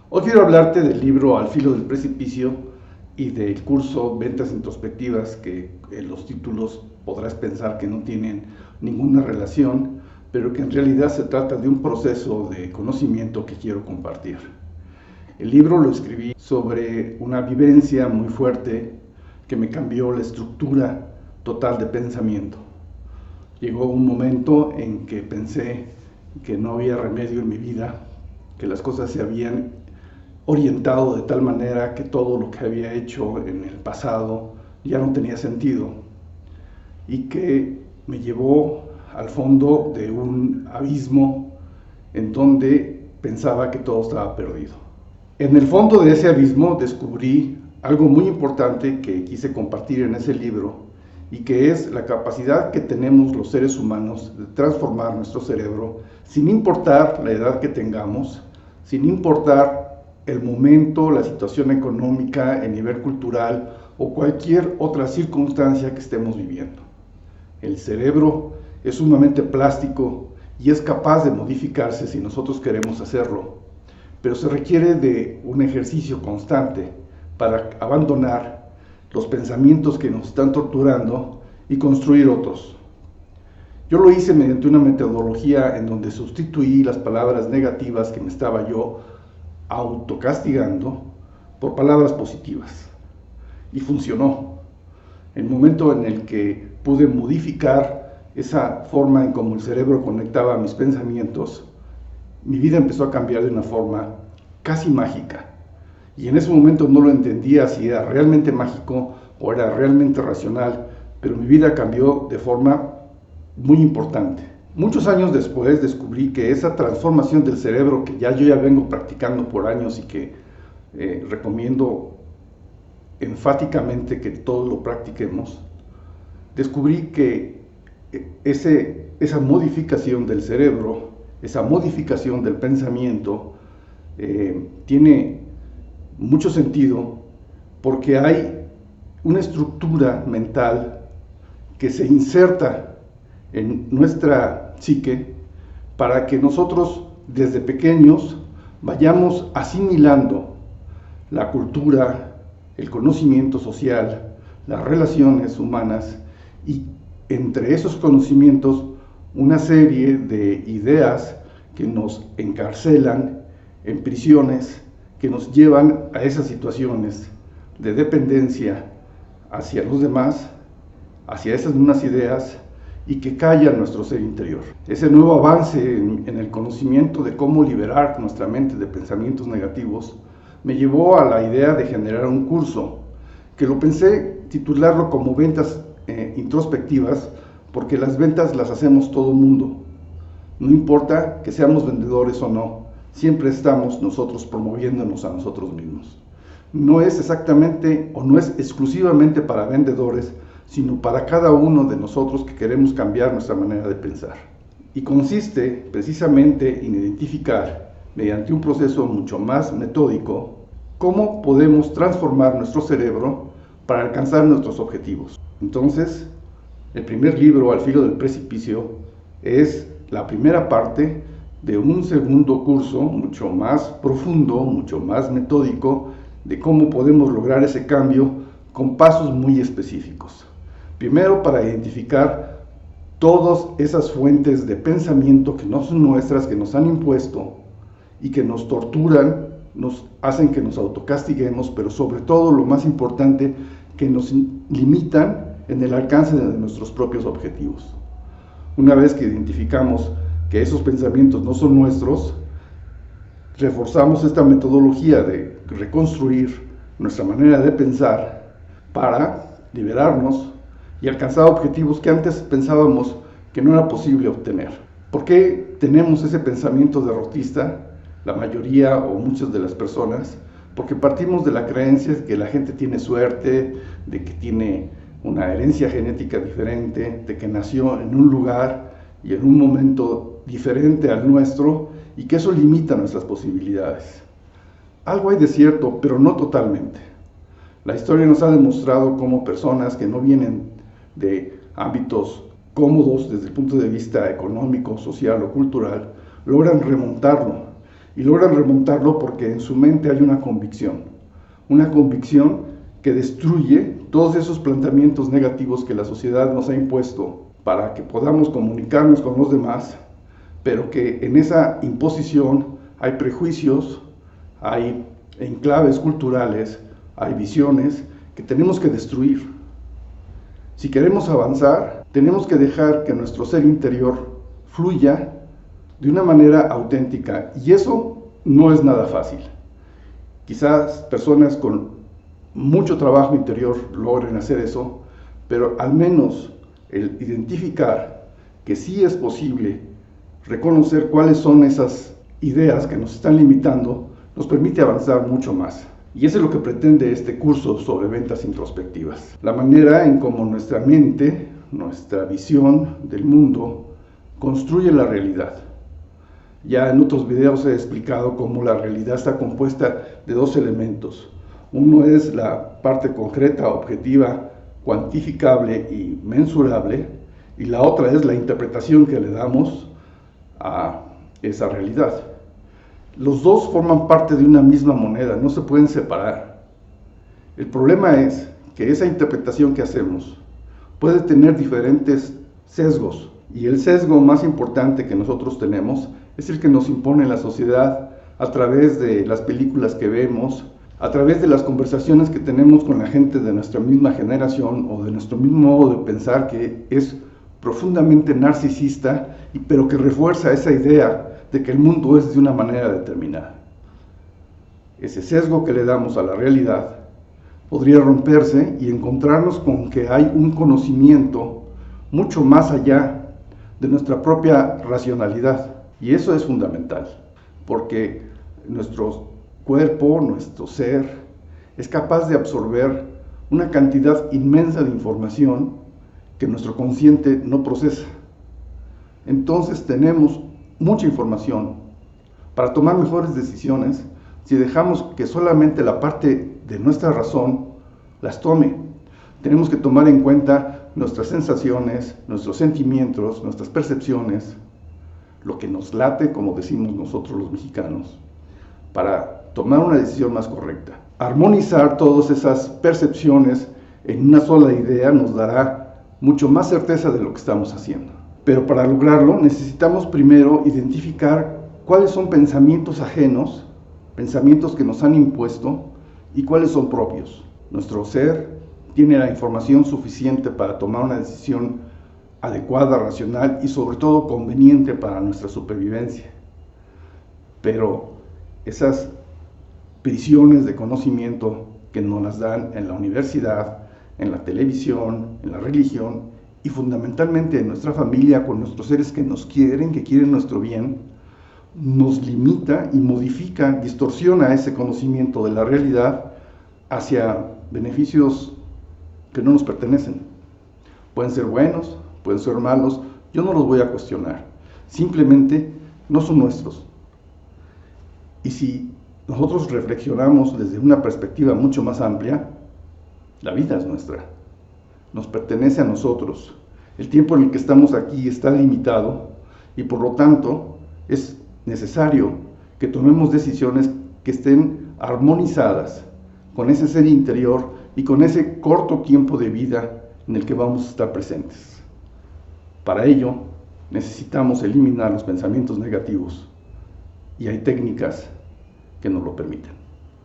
Hoy quiero hablarte del libro Al filo del precipicio y del curso Ventas Introspectivas, que en los títulos podrás pensar que no tienen ninguna relación, pero que en realidad se trata de un proceso de conocimiento que quiero compartir. El libro lo escribí sobre una vivencia muy fuerte que me cambió la estructura total de pensamiento. Llegó un momento en que pensé que no había remedio en mi vida, que las cosas se habían orientado de tal manera que todo lo que había hecho en el pasado ya no tenía sentido, y que me llevó al fondo de un abismo en donde pensaba que todo estaba perdido. En el fondo de ese abismo descubrí algo muy importante que quise compartir en ese libro, y que es la capacidad que tenemos los seres humanos de transformar nuestro cerebro sin importar la edad que tengamos, sin importar el momento, la situación económica, el nivel cultural o cualquier otra circunstancia que estemos viviendo. El cerebro es sumamente plástico y es capaz de modificarse si nosotros queremos hacerlo, pero se requiere de un ejercicio constante para abandonar los pensamientos que nos están torturando y construir otros. Yo lo hice mediante una metodología en donde sustituí las palabras negativas que me estaba yo autocastigando por palabras positivas. Y funcionó. El momento en el que pude modificar esa forma en cómo el cerebro conectaba mis pensamientos, mi vida empezó a cambiar de una forma casi mágica. Y en ese momento no lo entendía si era realmente mágico o era realmente racional, pero mi vida cambió de forma muy importante. Muchos años después descubrí que esa transformación del cerebro que yo ya vengo practicando por años y que recomiendo enfáticamente que todos lo practiquemos, descubrí que esa modificación del cerebro, esa modificación del pensamiento, tiene mucho sentido porque hay una estructura mental que se inserta en nuestra psique para que nosotros desde pequeños vayamos asimilando la cultura, el conocimiento social, las relaciones humanas, y entre esos conocimientos una serie de ideas que nos encarcelan en prisiones, que nos llevan a esas situaciones de dependencia hacia los demás, hacia esas mismas ideas, y que callan nuestro ser interior. Ese nuevo avance en el conocimiento de cómo liberar nuestra mente de pensamientos negativos me llevó a la idea de generar un curso, que lo pensé titularlo como Ventas Introspectivas, porque las ventas las hacemos todo mundo. No importa que seamos vendedores o no, siempre estamos nosotros promoviéndonos a nosotros mismos. No es exactamente o no es exclusivamente para vendedores, sino para cada uno de nosotros que queremos cambiar nuestra manera de pensar. Y consiste precisamente en identificar, mediante un proceso mucho más metódico, cómo podemos transformar nuestro cerebro para alcanzar nuestros objetivos. Entonces, el primer libro, Al filo del precipicio, es la primera parte de un segundo curso mucho más profundo, mucho más metódico, de cómo podemos lograr ese cambio con pasos muy específicos. Primero, para identificar todas esas fuentes de pensamiento que no son nuestras, que nos han impuesto y que nos torturan, nos hacen que nos autocastiguemos, pero sobre todo, lo más importante, que nos limitan en el alcance de nuestros propios objetivos. Una vez que identificamos que esos pensamientos no son nuestros, reforzamos esta metodología de reconstruir nuestra manera de pensar para liberarnos y alcanzar objetivos que antes pensábamos que no era posible obtener. ¿Por qué tenemos ese pensamiento derrotista, la mayoría o muchas de las personas? Porque partimos de la creencia de que la gente tiene suerte, de que tiene una herencia genética diferente, de que nació en un lugar y en un momento diferente al nuestro, y que eso limita nuestras posibilidades. Algo hay de cierto, pero no totalmente. La historia nos ha demostrado cómo personas que no vienen de ámbitos cómodos desde el punto de vista económico, social o cultural, logran remontarlo y logran remontarlo porque en su mente hay una convicción que destruye todos esos planteamientos negativos que la sociedad nos ha impuesto para que podamos comunicarnos con los demás, pero que en esa imposición hay prejuicios, hay enclaves culturales, hay visiones que tenemos que destruir. Si queremos avanzar, tenemos que dejar que nuestro ser interior fluya de una manera auténtica, y eso no es nada fácil. Quizás personas con mucho trabajo interior logren hacer eso, pero al menos el identificar que sí es posible reconocer cuáles son esas ideas que nos están limitando, nos permite avanzar mucho más. Y eso es lo que pretende este curso sobre ventas introspectivas. La manera en cómo nuestra mente, nuestra visión del mundo, construye la realidad. Ya en otros videos he explicado cómo la realidad está compuesta de dos elementos. Uno es la parte concreta, objetiva, cuantificable y mensurable, y la otra es la interpretación que le damos a esa realidad. Los dos forman parte de una misma moneda, no se pueden separar. El problema es que esa interpretación que hacemos puede tener diferentes sesgos, y el sesgo más importante que nosotros tenemos es el que nos impone la sociedad a través de las películas que vemos, a través de las conversaciones que tenemos con la gente de nuestra misma generación o de nuestro mismo modo de pensar, que es profundamente narcisista, pero que refuerza esa idea de que el mundo es de una manera determinada. Ese sesgo que le damos a la realidad podría romperse y encontrarnos con que hay un conocimiento mucho más allá de nuestra propia racionalidad. Y eso es fundamental, porque nuestro cuerpo, nuestro ser, es capaz de absorber una cantidad inmensa de información que nuestro consciente no procesa. Entonces tenemos mucha información para tomar mejores decisiones si dejamos que solamente la parte de nuestra razón las tome. Tenemos que tomar en cuenta nuestras sensaciones, nuestros sentimientos, nuestras percepciones, lo que nos late, como decimos nosotros los mexicanos, para tomar una decisión más correcta. Armonizar todas esas percepciones en una sola idea nos dará mucho más certeza de lo que estamos haciendo. Pero para lograrlo necesitamos primero identificar cuáles son pensamientos ajenos, pensamientos que nos han impuesto, y cuáles son propios. Nuestro ser tiene la información suficiente para tomar una decisión adecuada, racional y sobre todo conveniente para nuestra supervivencia. Pero esas prisiones de conocimiento que nos las dan en la universidad, en la televisión, en la religión y fundamentalmente en nuestra familia, con nuestros seres que nos quieren, que quieren nuestro bien, nos limita y modifica, distorsiona ese conocimiento de la realidad hacia beneficios que no nos pertenecen. Pueden ser buenos, pueden ser malos, yo no los voy a cuestionar, simplemente no son nuestros. Y si nosotros reflexionamos desde una perspectiva mucho más amplia, la vida es nuestra, nos pertenece a nosotros. El tiempo en el que estamos aquí está limitado y por lo tanto es necesario que tomemos decisiones que estén armonizadas con ese ser interior y con ese corto tiempo de vida en el que vamos a estar presentes. Para ello, necesitamos eliminar los pensamientos negativos y hay técnicas que nos lo permiten.